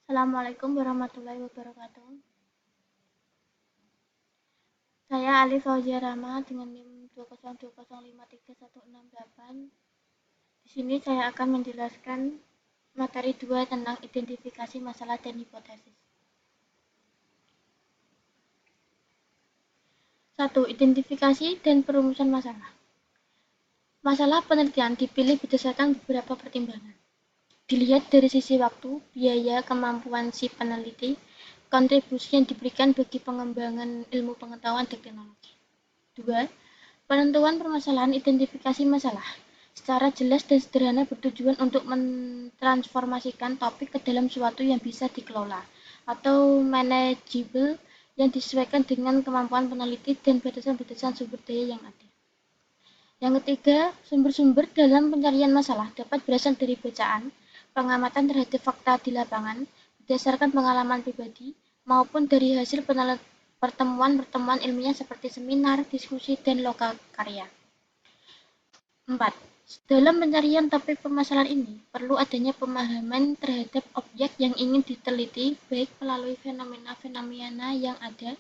Assalamualaikum warahmatullahi wabarakatuh. Saya Alif Fauzia Rama dengan NIM 202053168. Di sini saya akan menjelaskan materi 2 tentang identifikasi masalah dan hipotesis. 1. Identifikasi dan perumusan masalah. Masalah penelitian dipilih berdasarkan beberapa pertimbangan. Dilihat dari sisi waktu, biaya, kemampuan si peneliti, kontribusi yang diberikan bagi pengembangan ilmu pengetahuan dan teknologi. 2. Penentuan permasalahan identifikasi masalah secara jelas dan sederhana bertujuan untuk mentransformasikan topik ke dalam sesuatu yang bisa dikelola atau manageable yang disesuaikan dengan kemampuan peneliti dan batasan-batasan sumber daya yang ada. Yang ketiga, sumber-sumber dalam pencarian masalah dapat berasal dari bacaan, pengamatan terhadap fakta di lapangan, berdasarkan pengalaman pribadi, maupun dari hasil pertemuan-pertemuan ilmiah seperti seminar, diskusi, dan lokal karya. 4. Dalam pencarian topik permasalahan ini, perlu adanya pemahaman terhadap objek yang ingin diteliti, baik melalui fenomena-fenomena yang ada,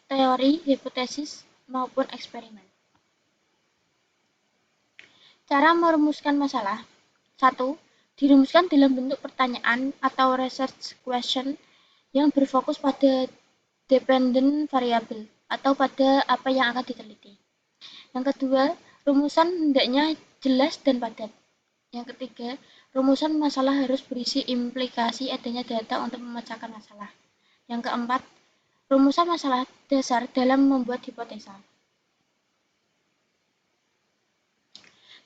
teori, hipotesis, maupun eksperimen. Cara merumuskan masalah. 1. Dirumuskan dalam bentuk pertanyaan atau research question yang berfokus pada dependent variable atau pada apa yang akan diteliti. Yang kedua, rumusan hendaknya jelas dan padat. Yang ketiga, rumusan masalah harus berisi implikasi adanya data untuk memecahkan masalah. Yang keempat, rumusan masalah dasar dalam membuat hipotesa.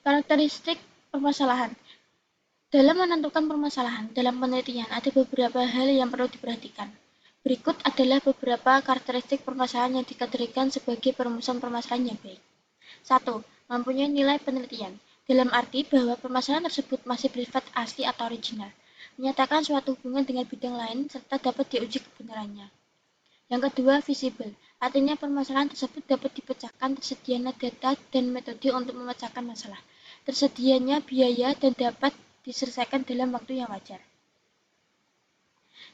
Karakteristik permasalahan. Dalam menentukan permasalahan dalam penelitian ada beberapa hal yang perlu diperhatikan. Berikut adalah beberapa karakteristik permasalahan yang dikategorikan sebagai perumusan permasalahan yang baik. 1. Mempunyai nilai penelitian, dalam arti bahwa permasalahan tersebut masih bersifat asli atau original, menyatakan suatu hubungan dengan bidang lain, serta dapat diuji kebenarannya. Yang kedua, visible, artinya permasalahan tersebut dapat dipecahkan, tersedianya data dan metode untuk memecahkan masalah, tersedianya biaya, dan dapat diselesaikan dalam waktu yang wajar.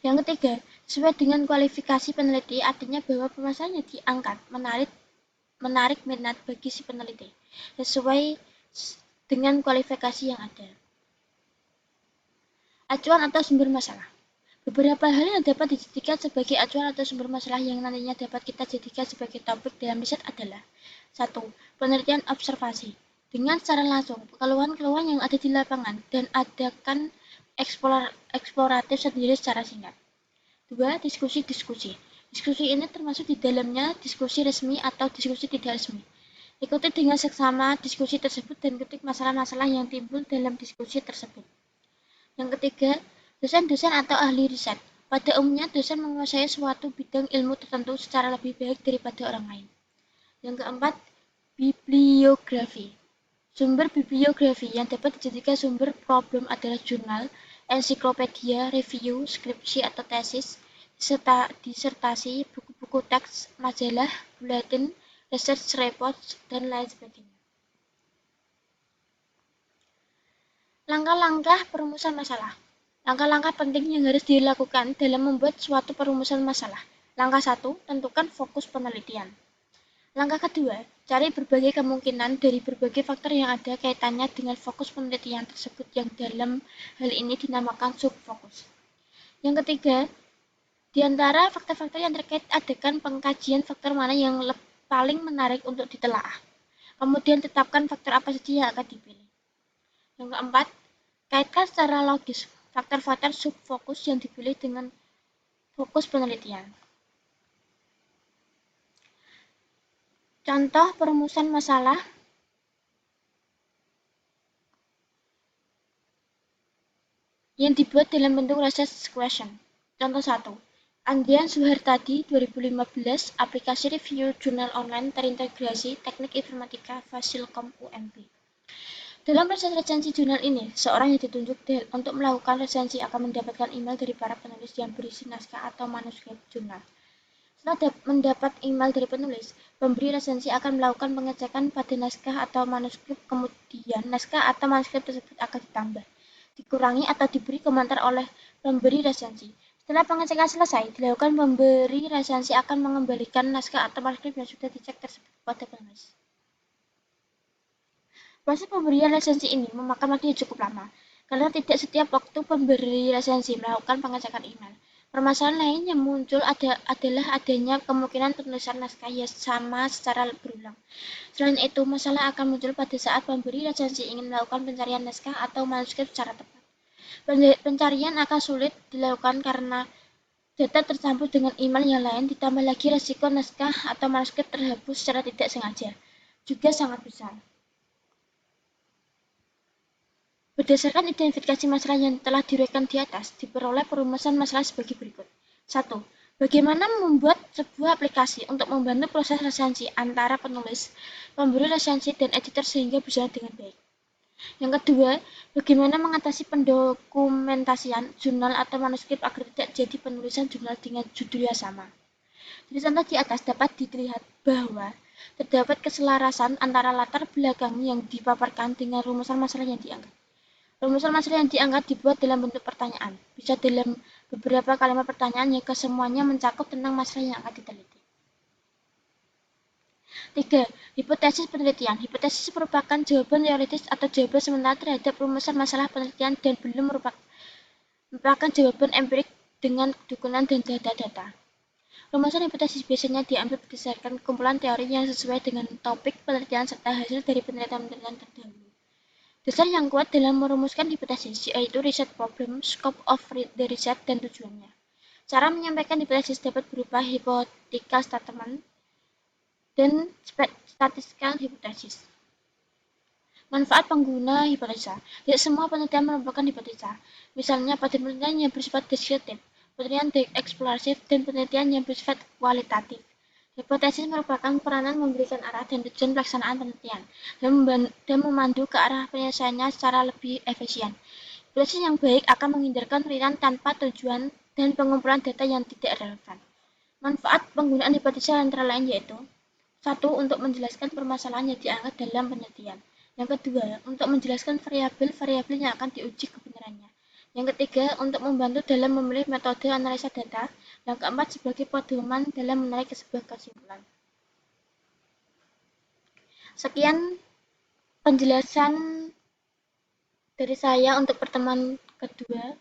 Yang ketiga, sesuai dengan kualifikasi peneliti, artinya bahwa permasalahan yang diangkat menarik minat bagi si peneliti, sesuai dengan kualifikasi yang ada. Acuan atau sumber masalah. Beberapa hal yang dapat dijadikan sebagai acuan atau sumber masalah yang nantinya dapat kita jadikan sebagai topik dalam riset adalah 1. Penelitian observasi. Dengan secara langsung, keluhan-keluhan yang ada di lapangan dan adakan eksploratif sendiri secara singkat. 2. Diskusi-diskusi. Diskusi ini termasuk di dalamnya diskusi resmi atau diskusi tidak resmi. Ikuti dengan seksama diskusi tersebut dan ketik masalah-masalah yang timbul dalam diskusi tersebut. Yang ketiga, dosen-dosen atau ahli riset. Pada umumnya, dosen menguasai suatu bidang ilmu tertentu secara lebih baik daripada orang lain. Yang keempat, bibliografi. Sumber bibliografi yang dapat dijadikan sumber problem adalah jurnal, ensiklopedia, review, skripsi atau tesis, disertasi, buku-buku teks, majalah, buletin, research report, dan lain sebagainya. Langkah-langkah perumusan masalah. Langkah-langkah penting yang harus dilakukan dalam membuat suatu perumusan masalah. Langkah 1, tentukan fokus penelitian. Langkah kedua, cari berbagai kemungkinan dari berbagai faktor yang ada kaitannya dengan fokus penelitian tersebut yang dalam hal ini dinamakan subfokus. Yang ketiga, di antara faktor-faktor yang terkait adakan pengkajian faktor mana yang paling menarik untuk ditelaah. Kemudian tetapkan faktor apa saja yang akan dipilih. Yang keempat, kaitkan secara logis faktor-faktor subfokus yang dipilih dengan fokus penelitian. Contoh perumusan masalah yang dibuat dalam bentuk research question. Contoh 1. Andrian Suhartadi 2015, aplikasi review jurnal online terintegrasi teknik informatika Fasilkom UMB. Dalam resensi jurnal ini, seorang yang ditunjuk untuk melakukan resensi akan mendapatkan email dari para penulis yang berisi naskah atau manuskrip jurnal. Setelah mendapat email dari penulis, pemberi resensi akan melakukan pengecekan pada naskah atau manuskrip, kemudian naskah atau manuskrip tersebut akan ditambah, dikurangi atau diberi komentar oleh pemberi resensi. Setelah pengecekan selesai, dilakukan pemberi resensi akan mengembalikan naskah atau manuskrip yang sudah dicek tersebut kepada penulis. Proses pemberian resensi ini memakan waktu yang cukup lama, karena tidak setiap waktu pemberi resensi melakukan pengecekan email. Permasalahan lain yang muncul adalah adanya kemungkinan penulisan naskah yang sama secara berulang. Selain itu, masalah akan muncul pada saat pemberi resensi ingin melakukan pencarian naskah atau manuskrip secara tepat. Pencarian akan sulit dilakukan karena data tercampur dengan email yang lain, ditambah lagi resiko naskah atau manuskrip terhapus secara tidak sengaja juga sangat besar. Berdasarkan identifikasi masalah yang telah diuraikan di atas, diperoleh perumusan masalah sebagai berikut. 1. Bagaimana membuat sebuah aplikasi untuk membantu proses resensi antara penulis, pemberi resensi, dan editor sehingga berjalan dengan baik. Yang kedua, bagaimana mengatasi pendokumentasian jurnal atau manuskrip agar tidak jadi penulisan jurnal dengan judul yang sama. Dari contoh di atas dapat dilihat bahwa terdapat keselarasan antara latar belakang yang dipaparkan dengan rumusan masalah yang diangkat. Rumusan masalah yang diangkat dibuat dalam bentuk pertanyaan, bisa dalam beberapa kalimat pertanyaan yang kesemuanya mencakup tentang masalah yang akan diteliti. 3. Hipotesis penelitian. Hipotesis merupakan jawaban teoritis atau jawaban sementara terhadap rumusan masalah penelitian dan belum merupakan jawaban empirik dengan dukungan dan data-data. Rumusan hipotesis biasanya diambil berdasarkan kumpulan teori yang sesuai dengan topik penelitian serta hasil dari penelitian-penelitian terdahulu. Dasar yang kuat dalam merumuskan hipotesis yaitu riset problem, scope of the research, dan tujuannya. Cara menyampaikan hipotesis dapat berupa hypothetical statement dan statistical hypothesis. Manfaat pengguna hipotesa. Tidak semua penelitian merupakan hipotesa. Misalnya pada penelitian yang bersifat deskriptif, penelitian eksploratif, dan penelitian yang bersifat kualitatif. Hipotesis merupakan peranan memberikan arah dan tujuan pelaksanaan penelitian dan memandu ke arah penyelesaiannya secara lebih efisien. Hipotesis yang baik akan menghindarkan penelitian tanpa tujuan dan pengumpulan data yang tidak relevan. Manfaat penggunaan hipotesa antara lain yaitu: 1. Untuk menjelaskan permasalahan yang diangkat dalam penelitian. Yang kedua, untuk menjelaskan variabel-variabel yang akan diuji kebenarannya. Yang ketiga, untuk membantu dalam memilih metode analisa data. Yang keempat, sebagai pedoman dalam menarik sebuah kesimpulan. Sekian penjelasan dari saya untuk pertemuan kedua.